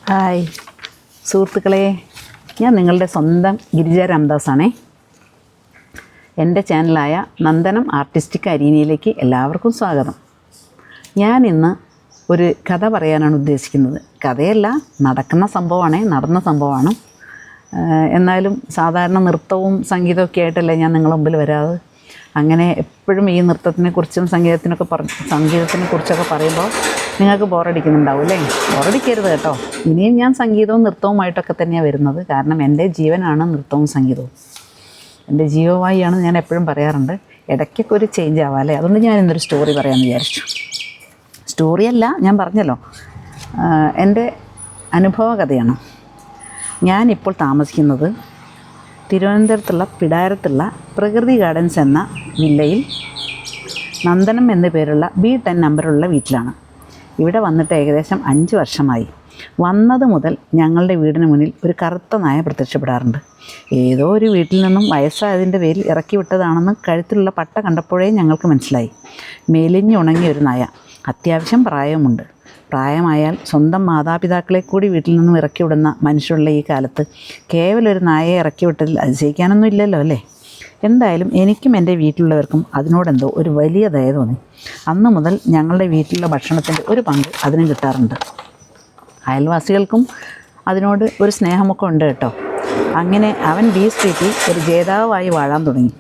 Hi സുഹൃത്തുക്കളെ, ഞാൻ നിങ്ങളുടെ സ്വന്തം ഗിരിജ രാംദാസാണേ. എൻ്റെ ചാനലായ നന്ദനം ആർട്ടിസ്റ്റിക് അരീനയിലേക്ക് എല്ലാവർക്കും സ്വാഗതം. ഞാൻ ഇന്ന് ഒരു കഥ പറയാനാണ് ഉദ്ദേശിക്കുന്നത്. കഥയല്ല, നടന്ന സംഭവമാണ്. എന്നാലും സാധാരണ നൃത്തവും സംഗീതമൊക്കെ ആയിട്ടല്ലേ ഞാൻ നിങ്ങളുടെ മുമ്പിൽ വരാറ്. അങ്ങനെ എപ്പോഴും ഈ നൃത്തത്തിനെക്കുറിച്ചും സംഗീതത്തിനെക്കുറിച്ചൊക്കെ പറയുമ്പോൾ നിങ്ങൾക്ക് ബോറടിക്കുന്നുണ്ടാവും അല്ലേ? ബോറടിക്കരുത് കേട്ടോ. ഇനിയും ഞാൻ സംഗീതവും നൃത്തവുമായിട്ടൊക്കെ തന്നെയാണ് വരുന്നത്. കാരണം എൻ്റെ ജീവനാണ് നൃത്തവും സംഗീതവും. എൻ്റെ ജീവവായിയാണ് ഞാൻ എപ്പോഴും പറയാറുണ്ട്. ഇടയ്ക്കൊക്കെ ഒരു ചേഞ്ച് ആവാം അല്ലേ? അതുകൊണ്ട് ഞാൻ ഇന്നൊരു സ്റ്റോറി പറയാമെന്ന് വിചാരിച്ചു. സ്റ്റോറിയല്ല, ഞാൻ പറഞ്ഞല്ലോ, എൻ്റെ അനുഭവ കഥയാണ്. ഞാനിപ്പോൾ താമസിക്കുന്നത് തിരുവനന്തപുരത്തുള്ള പിടാരത്തുള്ള പ്രകൃതി ഗാർഡൻസ് എന്ന വില്ലയിൽ നന്ദനം എന്നു പേരുള്ള B10 നമ്പറുള്ള വീട്ടിലാണ്. ഇവിടെ വന്നിട്ട് ഏകദേശം 5 വർഷമായി. വന്നത് മുതൽ ഞങ്ങളുടെ വീടിന് മുന്നിൽ ഒരു കറുത്ത നായ പ്രത്യക്ഷപ്പെടാറുണ്ട്. ഏതോ ഒരു വീട്ടിൽ നിന്നും വയസ്സായതിൻ്റെ പേരിൽ ഇറക്കി വിട്ടതാണെന്ന് കഴുത്തിലുള്ള പട്ട കണ്ടപ്പോഴേ ഞങ്ങൾക്ക് മനസ്സിലായി. മെലിഞ്ഞുണങ്ങിയ ഒരു നായ, അത്യാവശ്യം പ്രായമുണ്ട്. പ്രായമായാൽ സ്വന്തം മാതാപിതാക്കളെ കൂടി വീട്ടിൽ നിന്നും ഇറക്കി വിടുന്ന മനുഷ്യരുള്ള ഈ കാലത്ത് കേവലം ഒരു നായയെ ഇറക്കി വിട്ടതിൽ അതിശയിക്കാനൊന്നും ഇല്ലല്ലോ അല്ലേ? എന്തായാലും എനിക്കും എൻ്റെ വീട്ടിലുള്ളവർക്കും അതിനോടെന്തോ ഒരു വലിയ ദയ തോന്നി. അന്ന് മുതൽ ഞങ്ങളുടെ വീട്ടിലുള്ള ഭക്ഷണത്തിൻ്റെ ഒരു പങ്ക് അതിന് കിട്ടാറുണ്ട്. അയൽവാസികൾക്കും അതിനോട് ഒരു സ്നേഹമൊക്കെ ഉണ്ട് കേട്ടോ. അങ്ങനെ അവൻ B സ്ട്രീറ്റിൽ ഒരു ജേതാവായി വാഴാൻ തുടങ്ങി.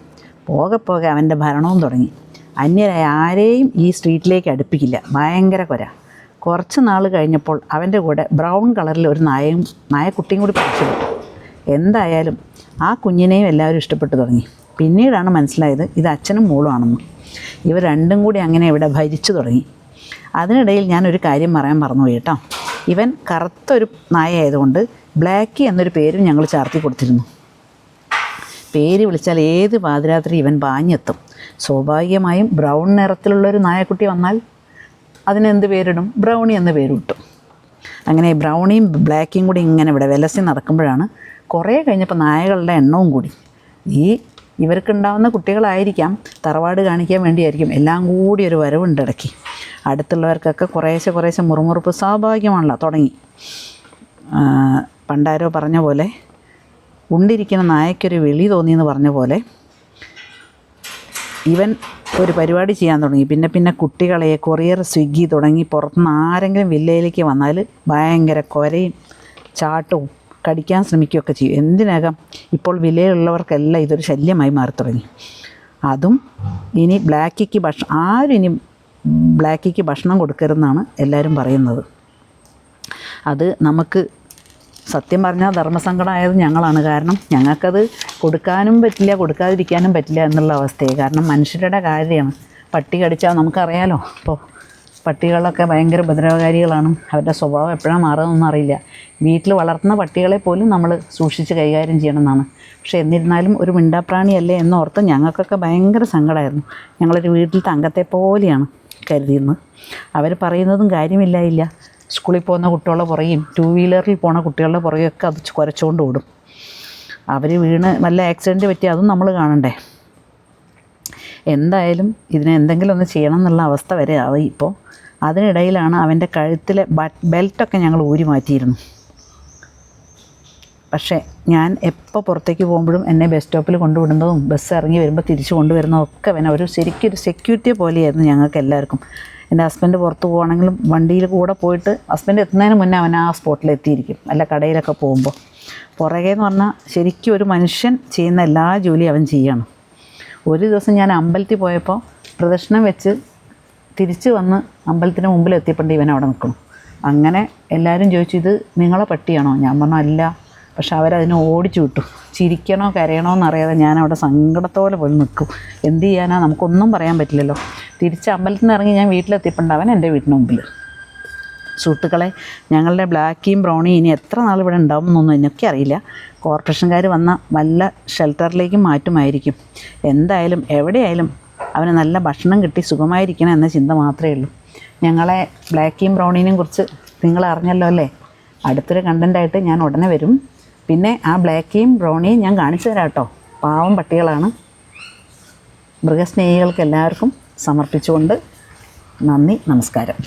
പോകെ പോകെ അവൻ്റെ ഭരണവും തുടങ്ങി. അന്യരായ ആരെയും ഈ സ്ട്രീറ്റിലേക്ക് അടുപ്പിക്കില്ല. ഭയങ്കര കൊര. കുറച്ച് നാൾ കഴിഞ്ഞപ്പോൾ അവൻ്റെ കൂടെ ബ്രൗൺ കളറിൽ ഒരു നായക്കുട്ടിയും കൂടി പിടിച്ചിട്ടു. എന്തായാലും ആ കുഞ്ഞിനെയും എല്ലാവരും ഇഷ്ടപ്പെട്ടു തുടങ്ങി. പിന്നീടാണ് മനസ്സിലായത് ഇത് അച്ഛനും മോളും ആണെന്ന്. ഇവർ രണ്ടും കൂടി അങ്ങനെ ഇവിടെ ഭരിച്ചു തുടങ്ങി. അതിനിടയിൽ ഞാനൊരു കാര്യം പറയാൻ മറന്നുപോയി കേട്ടോ. ഇവൻ കറുത്തൊരു നായ ആയതുകൊണ്ട് ബ്ലാക്കി എന്നൊരു പേരും ഞങ്ങൾ ചാർത്തി കൊടുത്തിരുന്നു. പേര് വിളിച്ചാൽ ഏത് പാതിരാത്രി ഇവൻ പാഞ്ഞെത്തും. സ്വാഭാവികമായും ബ്രൗൺ നിറത്തിലുള്ളൊരു നായക്കുട്ടി വന്നാൽ അതിനെന്ത് പേരിടും? ബ്രൗണി എന്ന് പേരിട്ടു. അങ്ങനെ ബ്രൗണിയും ബ്ലാക്കിയും കൂടി ഇങ്ങനെ ഇവിടെ വിലസി നടക്കുമ്പോഴാണ് കുറേ കഴിഞ്ഞപ്പോൾ നായകളുടെ എണ്ണവും കൂടി. ഇവർക്കുണ്ടാവുന്ന കുട്ടികളായിരിക്കാം, തറവാട് കാണിക്കാൻ വേണ്ടിയായിരിക്കും, എല്ലാം കൂടി ഒരു വരവുണ്ട് ഇടയ്ക്ക്. അടുത്തുള്ളവർക്കൊക്കെ കുറേശ്ശെ മുറുമുറുപ്പ് സ്വാഭാവികമാണല്ലോ തുടങ്ങി. പണ്ടാരോ പറഞ്ഞ പോലെ, ഉണ്ടിരിക്കുന്ന നായയ്ക്കൊരു വെളി തോന്നിയെന്ന് പറഞ്ഞ പോലെ ഇവൻ ഒരു പരിപാടി ചെയ്യാൻ തുടങ്ങി. പിന്നെ കുട്ടികളെ കൊറിയർ, സ്വിഗ്ഗി തുടങ്ങി പുറത്തുനിന്ന് ആരെങ്കിലും വില്ലയിലേക്ക് വന്നാൽ ഭയങ്കര കൊരയും ചാട്ടവും കടിക്കാൻ ശ്രമിക്കുകയൊക്കെ ചെയ്യും. എന്തിനകം ഇപ്പോൾ വിലയുള്ളവർക്കെല്ലാം ഇതൊരു ശല്യമായി മാറി തുടങ്ങി. അതും ഇനി ആരും ഇനി ബ്ലാക്കിക്ക് ഭക്ഷണം കൊടുക്കരുതെന്നാണ് എല്ലാവരും പറയുന്നത്. അത് നമുക്ക് സത്യം പറഞ്ഞാൽ ധർമ്മസങ്കടമായത് ഞങ്ങളാണ്. കാരണം ഞങ്ങൾക്കത് കൊടുക്കാനും പറ്റില്ല, കൊടുക്കാതിരിക്കാനും പറ്റില്ല എന്നുള്ള അവസ്ഥയെ. കാരണം മനുഷ്യരുടെ കാര്യമാണ്. പട്ടി കടിച്ചാൽ നമുക്കറിയാലോ. ഇപ്പോൾ പട്ടികളൊക്കെ ഭയങ്കര ഉപദ്രവകാരികളാണ്. അവരുടെ സ്വഭാവം എപ്പോഴാണ് മാറുന്നതെന്നൊന്നും അറിയില്ല. വീട്ടിൽ വളർത്തുന്ന പട്ടികളെ പോലും നമ്മൾ സൂക്ഷിച്ച് കൈകാര്യം ചെയ്യണമെന്നാണ്. പക്ഷേ എന്നിരുന്നാലും ഒരു മിണ്ടാപ്രാണിയല്ലേ എന്നോർത്ത് ഞങ്ങൾക്കൊക്കെ ഭയങ്കര സങ്കടമായിരുന്നു. ഞങ്ങളൊരു വീട്ടിലത്തെ അംഗത്തെ പോലെയാണ് കരുതിയിരുന്നത്. അവർ പറയുന്നതും കാര്യമില്ലായില്ല. സ്കൂളിൽ പോകുന്ന കുട്ടികളുടെ പുറകെയും 2 വീലറിൽ പോണ കുട്ടികളുടെ പുറകെയൊക്കെ അത് കുരച്ചുകൊണ്ട് ഓടും. അവർ വീണ് വല്ല ആക്സിഡൻറ്റ് പറ്റി അതും നമ്മൾ കാണണ്ടേ? എന്തായാലും ഇതിനെ എന്തെങ്കിലും ഒന്ന് ചെയ്യണം എന്നുള്ള അവസ്ഥ വരെ ആയി ഇപ്പോൾ. അതിനിടയിലാണ് അവൻ്റെ കഴുത്തിലെ ബെൽറ്റൊക്കെ ഞങ്ങൾ ഊരി മാറ്റിയിരുന്നു. പക്ഷേ ഞാൻ എപ്പോൾ പുറത്തേക്ക് പോകുമ്പോഴും എന്നെ ബസ് സ്റ്റോപ്പിൽ കൊണ്ടുവിടുന്നതും ബസ് ഇറങ്ങി വരുമ്പോൾ തിരിച്ച് കൊണ്ടുവരുന്നതൊക്കെ അവൻ ശരിക്കൊരു സെക്യൂരിറ്റി പോലെയായിരുന്നു ഞങ്ങൾക്ക് എല്ലാവർക്കും. എൻ്റെ ഹസ്ബൻഡ് പുറത്ത് പോകുകയാണെങ്കിലും വണ്ടിയിൽ കൂടെ പോയിട്ട് ഹസ്ബൻഡ് എത്തുന്നതിന് മുന്നേ അവൻ ആ സ്പോട്ടിൽ എത്തിയിരിക്കും. അല്ല കടയിലൊക്കെ പോകുമ്പോൾ പുറകേന്ന് പറഞ്ഞാൽ ശരിക്കും ഒരു മനുഷ്യൻ ചെയ്യുന്ന എല്ലാ ജോലിയും അവൻ ചെയ്യണം. ഒരു ദിവസം ഞാൻ അമ്പലത്തിൽ പോയപ്പോൾ പ്രദക്ഷിണം വെച്ച് തിരിച്ച് വന്ന് അമ്പലത്തിന് മുമ്പിൽ എത്തിയപ്പോൾ ഇവൻ അവിടെ നിൽക്കണം. അങ്ങനെ എല്ലാവരും ചോദിച്ചു, ഇത് നിങ്ങളെ പട്ടിയാണോ? ഞാൻ പറഞ്ഞു അല്ല. പക്ഷെ അവരതിനെ ഓടിച്ചു വിട്ടു. ചിരിക്കണോ കരയണോ എന്നറിയാതെ ഞാൻ അവിടെ സങ്കടത്തോടെ പോയി നിൽക്കും. എന്ത് ചെയ്യാനാ, നമുക്കൊന്നും പറയാൻ പറ്റില്ലല്ലോ. തിരിച്ച് അമ്പലത്തിൽ നിന്ന് ഇറങ്ങി ഞാൻ വീട്ടിലെത്തിയപ്പോൾ അവൻ എൻ്റെ വീട്ടിന് മുമ്പിൽ. സുഹൃത്തുക്കളെ, ഞങ്ങളുടെ ബ്ലാക്കിയും ബ്രൗണിയും ഇനി എത്ര നാൾ ഇവിടെ ഉണ്ടാവുമെന്നൊന്നും എനിക്കറിയില്ല. കോർപ്പറേഷൻകാർ വന്ന വല്ല ഷെൽട്ടറിലേക്കും മാറ്റുമായിരിക്കും. എന്തായാലും എവിടെയായാലും അവന് നല്ല ഭക്ഷണം കിട്ടി സുഖമായിരിക്കണം എന്ന ചിന്ത മാത്രമേ ഉള്ളൂ. ഞങ്ങളെ ബ്ലാക്കിയും ബ്രൗണിനെയും കുറിച്ച് നിങ്ങൾ അറിഞ്ഞല്ലോ അല്ലേ? അടുത്തൊരു കണ്ടൻ്റായിട്ട് ഞാൻ ഉടനെ വരും. പിന്നെ ആ ബ്ലാക്കിയും ബ്രൗണിയും ഞാൻ കാണിച്ചു തരാം കേട്ടോ. പാവം പട്ടികളാണ്. മൃഗസ്നേഹികൾക്ക് എല്ലാവർക്കും സമർപ്പിച്ചുകൊണ്ട് നന്ദി, നമസ്കാരം.